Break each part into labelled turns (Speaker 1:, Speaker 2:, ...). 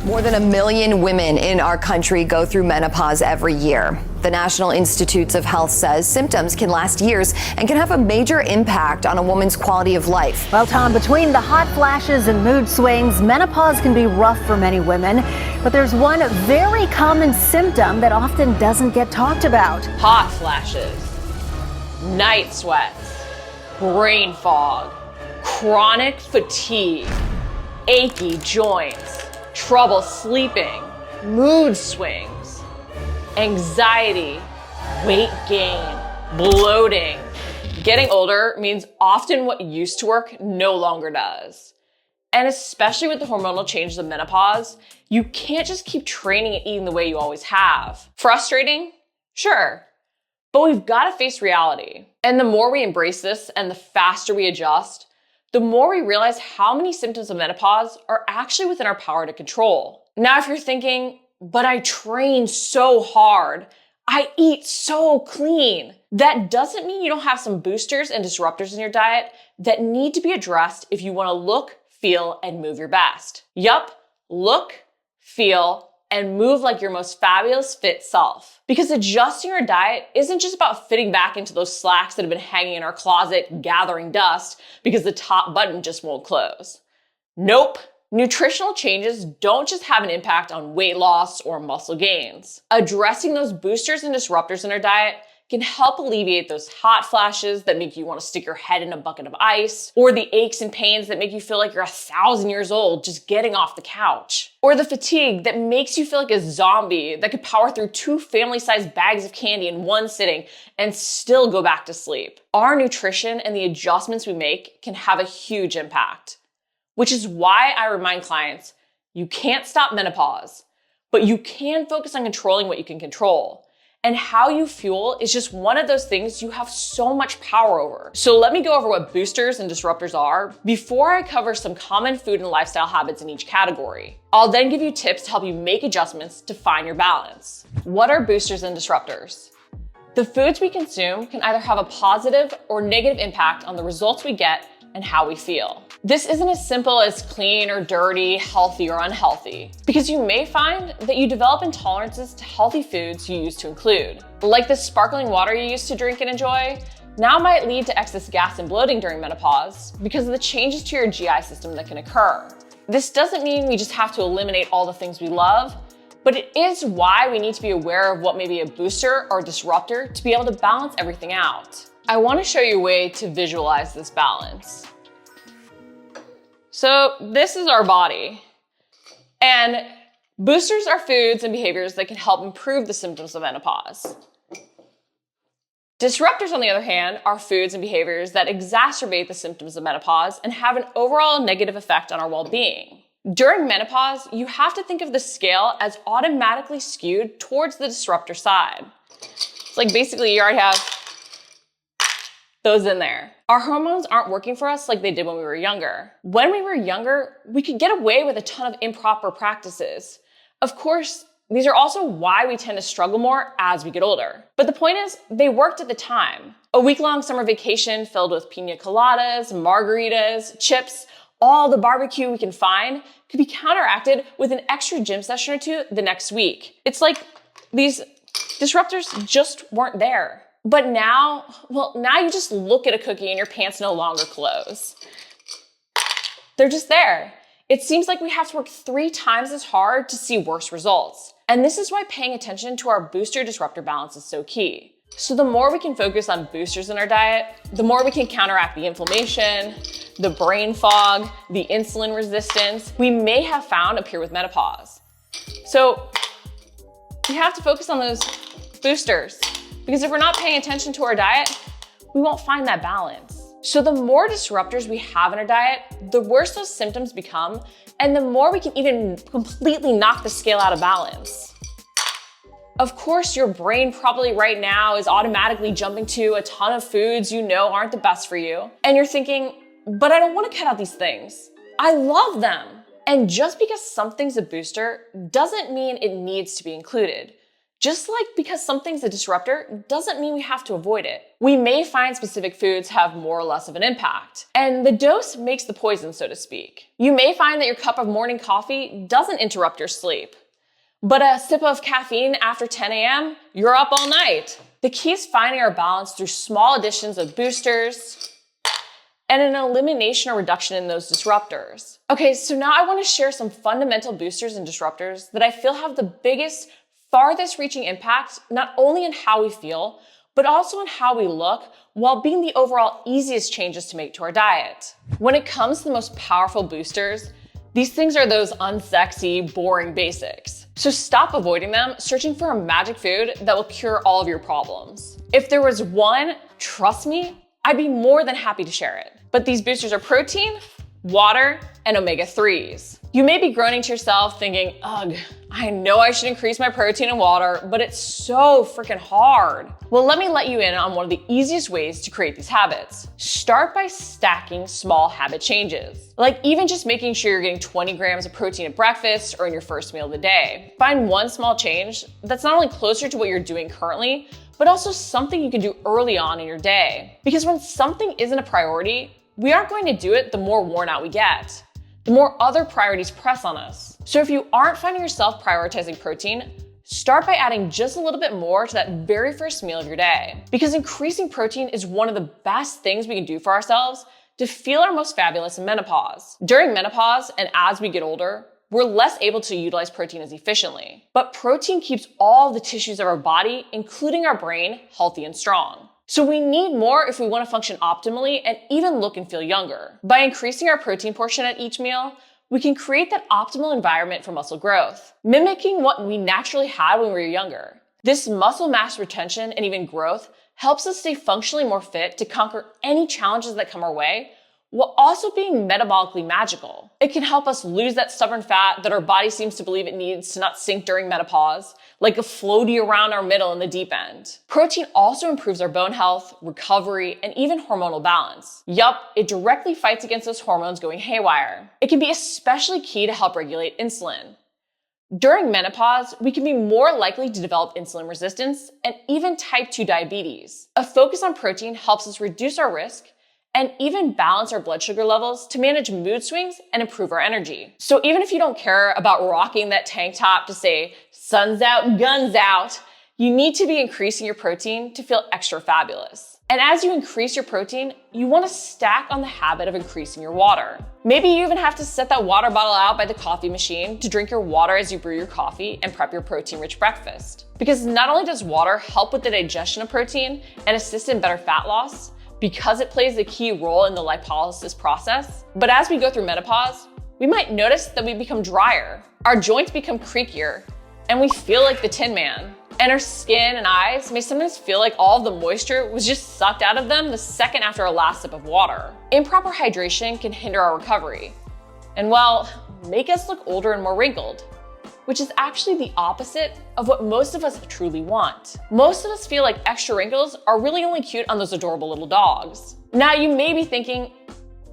Speaker 1: More than 1 million women in our country go through menopause every year. The National Institutes of Health says symptoms can last years and can have a major impact on a woman's quality of life.
Speaker 2: Well, Tom, between the hot flashes and mood swings, menopause can be rough for many women. But there's one very common symptom that often doesn't get talked about.
Speaker 3: Hot flashes, night sweats, brain fog, chronic fatigue, achy joints, trouble sleeping, mood swings, anxiety, weight gain, bloating. Getting older means often what used to work no longer does. And especially with the hormonal changes of menopause, you can't just keep training and eating the way you always have. Frustrating? Sure. But we've got to face reality. And the more we embrace this and the faster we adjust, the more we realize how many symptoms of menopause are actually within our power to control. Now, if you're thinking, but I train so hard, I eat so clean, that doesn't mean you don't have some boosters and disruptors in your diet that need to be addressed if you want to look, feel, and move your best. Yup, look, feel, and move like your most fabulous fit self. Because adjusting our diet isn't just about fitting back into those slacks that have been hanging in our closet gathering dust because the top button just won't close. Nope. Nutritional changes don't just have an impact on weight loss or muscle gains. Addressing those boosters and disruptors in our diet can help alleviate those hot flashes that make you want to stick your head in a bucket of ice, or the aches and pains that make you feel like you're 1,000 years old just getting off the couch, or the fatigue that makes you feel like a zombie that could power through 2 family-sized bags of candy in one sitting and still go back to sleep. Our nutrition and the adjustments we make can have a huge impact, which is why I remind clients, you can't stop menopause, but you can focus on controlling what you can control. And how you fuel is just one of those things you have so much power over. So let me go over what boosters and disruptors are before I cover some common food and lifestyle habits in each category. I'll then give you tips to help you make adjustments to find your balance. What are boosters and disruptors? The foods we consume can either have a positive or negative impact on the results we get and how we feel. This isn't as simple as clean or dirty, healthy or unhealthy, because you may find that you develop intolerances to healthy foods you used to include. Like the sparkling water you used to drink and enjoy, now might lead to excess gas and bloating during menopause because of the changes to your GI system that can occur. This doesn't mean we just have to eliminate all the things we love, but it is why we need to be aware of what may be a booster or disruptor to be able to balance everything out. I want to show you a way to visualize this balance. So this is our body, and boosters are foods and behaviors that can help improve the symptoms of menopause. Disruptors, on the other hand, are foods and behaviors that exacerbate the symptoms of menopause and have an overall negative effect on our well-being. During menopause, you have to think of the scale as automatically skewed towards the disruptor side. It's like basically you already have those in there. Our hormones aren't working for us like they did when we were younger. When we were younger, we could get away with a ton of improper practices. Of course, these are also why we tend to struggle more as we get older. But the point is, they worked at the time. A week-long summer vacation filled with pina coladas, margaritas, chips, all the barbecue we can find could be counteracted with an extra gym session or 2 the next week. It's like these disruptors just weren't there. But now you just look at a cookie and your pants no longer close. They're just there. It seems like we have to work 3 times as hard to see worse results. And this is why paying attention to our booster-disruptor balance is so key. So the more we can focus on boosters in our diet, the more we can counteract the inflammation, the brain fog, the insulin resistance we may have found appear with menopause. So we have to focus on those boosters. Because if we're not paying attention to our diet, we won't find that balance. So the more disruptors we have in our diet, the worse those symptoms become, and the more we can even completely knock the scale out of balance. Of course, your brain probably right now is automatically jumping to a ton of foods you know aren't the best for you. And you're thinking, but I don't want to cut out these things. I love them. And just because something's a booster doesn't mean it needs to be included. Just like because something's a disruptor doesn't mean we have to avoid it. We may find specific foods have more or less of an impact, and the dose makes the poison, so to speak. You may find that your cup of morning coffee doesn't interrupt your sleep, but a sip of caffeine after 10 a.m., you're up all night. The key is finding our balance through small additions of boosters and an elimination or reduction in those disruptors. Okay, so now I want to share some fundamental boosters and disruptors that I feel have the biggest, farthest reaching impact, not only in how we feel, but also in how we look, while being the overall easiest changes to make to our diet. When it comes to the most powerful boosters, these things are those unsexy, boring basics. So stop avoiding them, searching for a magic food that will cure all of your problems. If there was one, trust me, I'd be more than happy to share it. But these boosters are protein, water, and omega-3s. You may be groaning to yourself thinking, ugh, I know I should increase my protein and water, but it's so freaking hard. Well, let me let you in on one of the easiest ways to create these habits. Start by stacking small habit changes. Like even just making sure you're getting 20 grams of protein at breakfast or in your first meal of the day. Find one small change that's not only closer to what you're doing currently, but also something you can do early on in your day. Because when something isn't a priority, we aren't going to do it the more worn out we get, the more other priorities press on us. So if you aren't finding yourself prioritizing protein, start by adding just a little bit more to that very first meal of your day. Because increasing protein is one of the best things we can do for ourselves to feel our most fabulous in menopause. During menopause and as we get older, we're less able to utilize protein as efficiently. But protein keeps all the tissues of our body, including our brain, healthy and strong. So we need more if we want to function optimally and even look and feel younger. By increasing our protein portion at each meal, we can create that optimal environment for muscle growth, mimicking what we naturally had when we were younger. This muscle mass retention and even growth helps us stay functionally more fit to conquer any challenges that come our way, while also being metabolically magical. It can help us lose that stubborn fat that our body seems to believe it needs to not sink during menopause, like a floaty around our middle in the deep end. Protein also improves our bone health, recovery, and even hormonal balance. Yup, it directly fights against those hormones going haywire. It can be especially key to help regulate insulin. During menopause, we can be more likely to develop insulin resistance and even type 2 diabetes. A focus on protein helps us reduce our risk and even balance our blood sugar levels to manage mood swings and improve our energy. So even if you don't care about rocking that tank top to say, sun's out, guns out, you need to be increasing your protein to feel extra fabulous. And as you increase your protein, you want to stack on the habit of increasing your water. Maybe you even have to set that water bottle out by the coffee machine to drink your water as you brew your coffee and prep your protein-rich breakfast. Because not only does water help with the digestion of protein and assist in better fat loss, because it plays a key role in the lipolysis process, but as we go through menopause, we might notice that we become drier, our joints become creakier, and we feel like the Tin Man. And our skin and eyes may sometimes feel like all of the moisture was just sucked out of them the second after our last sip of water. Improper hydration can hinder our recovery, and well, make us look older and more wrinkled, which is actually the opposite of what most of us truly want. Most of us feel like extra wrinkles are really only cute on those adorable little dogs. Now you may be thinking,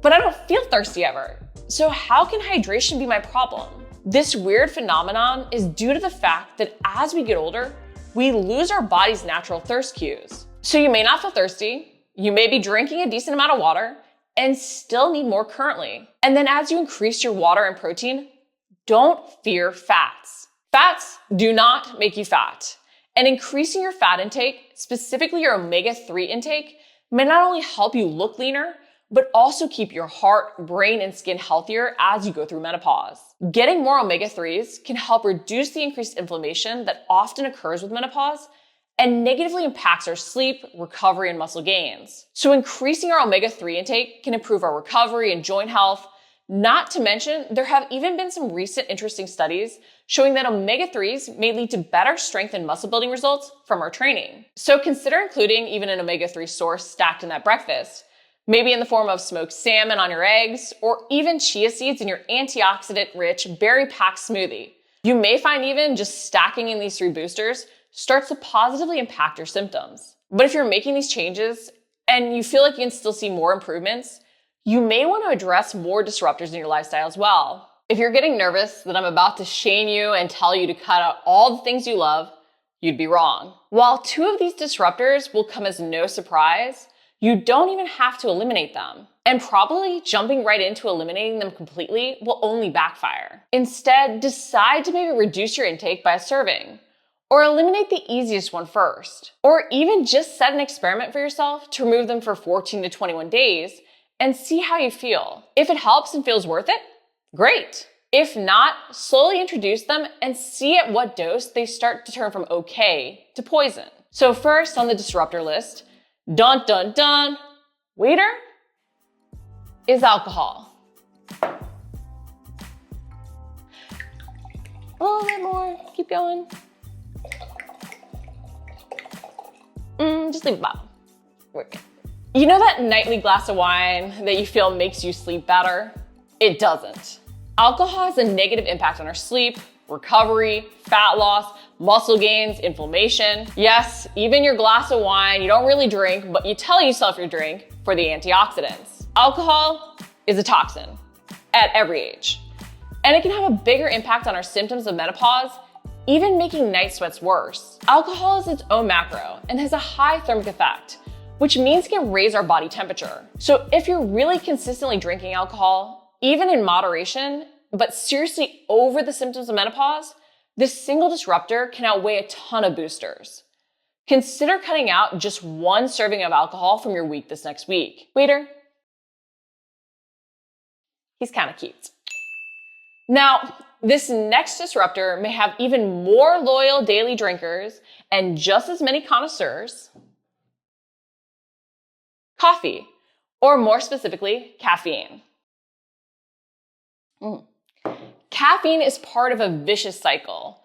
Speaker 3: but I don't feel thirsty ever. So how can hydration be my problem? This weird phenomenon is due to the fact that as we get older, we lose our body's natural thirst cues. So you may not feel thirsty, you may be drinking a decent amount of water, and still need more currently. And then as you increase your water and protein, don't fear fats. Fats do not make you fat. And increasing your fat intake, specifically your omega-3 intake, may not only help you look leaner, but also keep your heart, brain, and skin healthier as you go through menopause. Getting more omega-3s can help reduce the increased inflammation that often occurs with menopause and negatively impacts our sleep, recovery, and muscle gains. So increasing our omega-3 intake can improve our recovery and joint health. Not to mention, there have even been some recent interesting studies showing that omega-3s may lead to better strength and muscle building results from our training. So consider including even an omega-3 source stacked in that breakfast, maybe in the form of smoked salmon on your eggs, or even chia seeds in your antioxidant-rich berry-packed smoothie. You may find even just stacking in these 3 boosters starts to positively impact your symptoms. But if you're making these changes and you feel like you can still see more improvements, you may want to address more disruptors in your lifestyle as well. If you're getting nervous that I'm about to shame you and tell you to cut out all the things you love, You'd be wrong. While 2 of these disruptors will come as no surprise, you don't even have to eliminate them. And probably jumping right into eliminating them completely will only backfire. Instead, decide to maybe reduce your intake by a serving, or eliminate the easiest one first, or even just set an experiment for yourself to remove them for 14 to 21 days and see how you feel. If it helps and feels worth it, great. If not, slowly introduce them and see at what dose they start to turn from okay to poison. So first on the disruptor list, dun dun dun, waiter, is alcohol. A little bit more, keep going. Just leave it about. You know that nightly glass of wine that you feel makes you sleep better? It doesn't. Alcohol has a negative impact on our sleep, recovery, fat loss, muscle gains, inflammation. Yes, even your glass of wine you don't really drink, but you tell yourself you drink for the antioxidants. Alcohol is a toxin at every age, and it can have a bigger impact on our symptoms of menopause, even making night sweats worse. Alcohol is its own macro and has a high thermic effect, which means it can raise our body temperature. So if you're really consistently drinking alcohol, even in moderation, but seriously over the symptoms of menopause, this single disruptor can outweigh a ton of boosters. Consider cutting out just 1 serving of alcohol from your week this next week. Waiter, he's kind of cute. Now, this next disruptor may have even more loyal daily drinkers and just as many connoisseurs. Coffee, or more specifically, caffeine. Caffeine is part of a vicious cycle.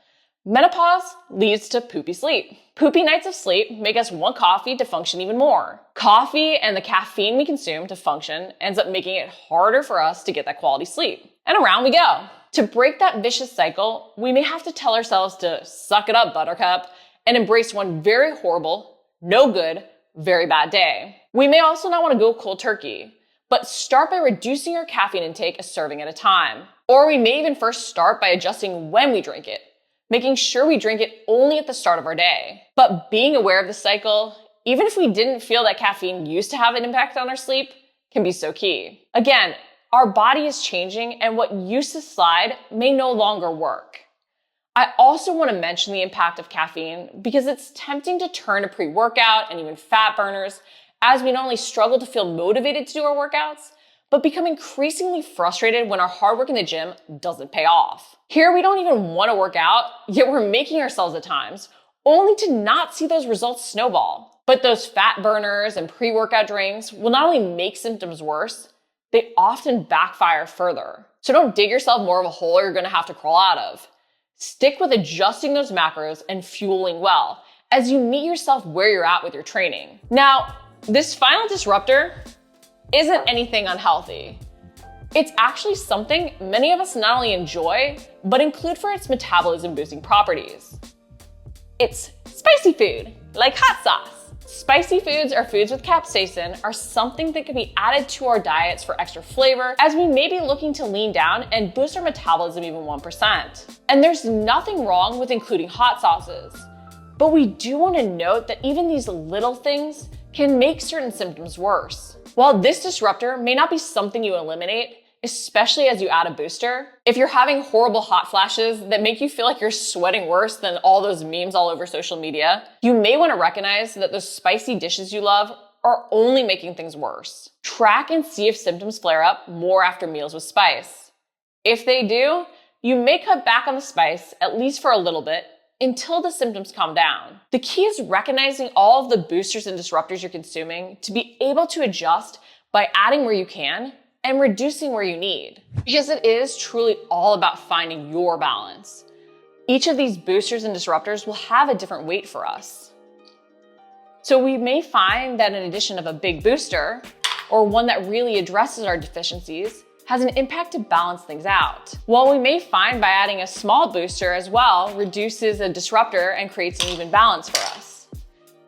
Speaker 3: Menopause leads to poopy sleep. Poopy nights of sleep make us want coffee to function even more. Coffee and the caffeine we consume to function ends up making it harder for us to get that quality sleep. And around we go. To break that vicious cycle, we may have to tell ourselves to suck it up, buttercup, and embrace one very horrible, no good, very bad day. We may also not want to go cold turkey, but start by reducing our caffeine intake a serving at a time. Or we may even first start by adjusting when we drink it, making sure we drink it only at the start of our day. But being aware of the cycle, even if we didn't feel that caffeine used to have an impact on our sleep, can be so key. Again, our body is changing and what used to slide may no longer work. I also want to mention the impact of caffeine because it's tempting to turn to pre-workout and even fat burners as we not only struggle to feel motivated to do our workouts, but become increasingly frustrated when our hard work in the gym doesn't pay off. Here, we don't even want to work out, yet we're making ourselves at times, only to not see those results snowball. But those fat burners and pre-workout drinks will not only make symptoms worse, they often backfire further. So don't dig yourself more of a hole you're going to have to crawl out of. Stick with adjusting those macros and fueling well as you meet yourself where you're at with your training. Now, this final disruptor isn't anything unhealthy. It's actually something many of us not only enjoy, but include for its metabolism boosting properties. It's spicy food, like hot sauce. Spicy foods or foods with capsaicin are something that can be added to our diets for extra flavor as we may be looking to lean down and boost our metabolism even 1%. And there's nothing wrong with including hot sauces, but we do want to note that even these little things can make certain symptoms worse. While this disruptor may not be something you eliminate, especially as you add a booster, if you're having horrible hot flashes that make you feel like you're sweating worse than all those memes all over social media, you may want to recognize that those spicy dishes you love are only making things worse. Track and see if symptoms flare up more after meals with spice. If they do, you may cut back on the spice, at least for a little bit, until the symptoms calm down. The key is recognizing all of the boosters and disruptors you're consuming to be able to adjust by adding where you can and reducing where you need. Because it is truly all about finding your balance. Each of these boosters and disruptors will have a different weight for us. So we may find that an addition of a big booster, or one that really addresses our deficiencies, has an impact to balance things out. While we may find by adding a small booster as well reduces a disruptor and creates an even balance for us.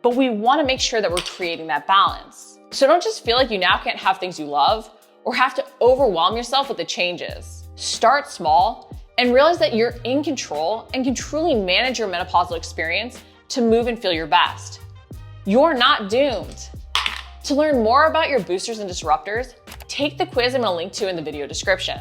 Speaker 3: But we want to make sure that we're creating that balance. So don't just feel like you now can't have things you love or have to overwhelm yourself with the changes. Start small and realize that you're in control and can truly manage your menopausal experience to move and feel your best. You're not doomed. To learn more about your boosters and disruptors, take the quiz I'm going to link to in the video description.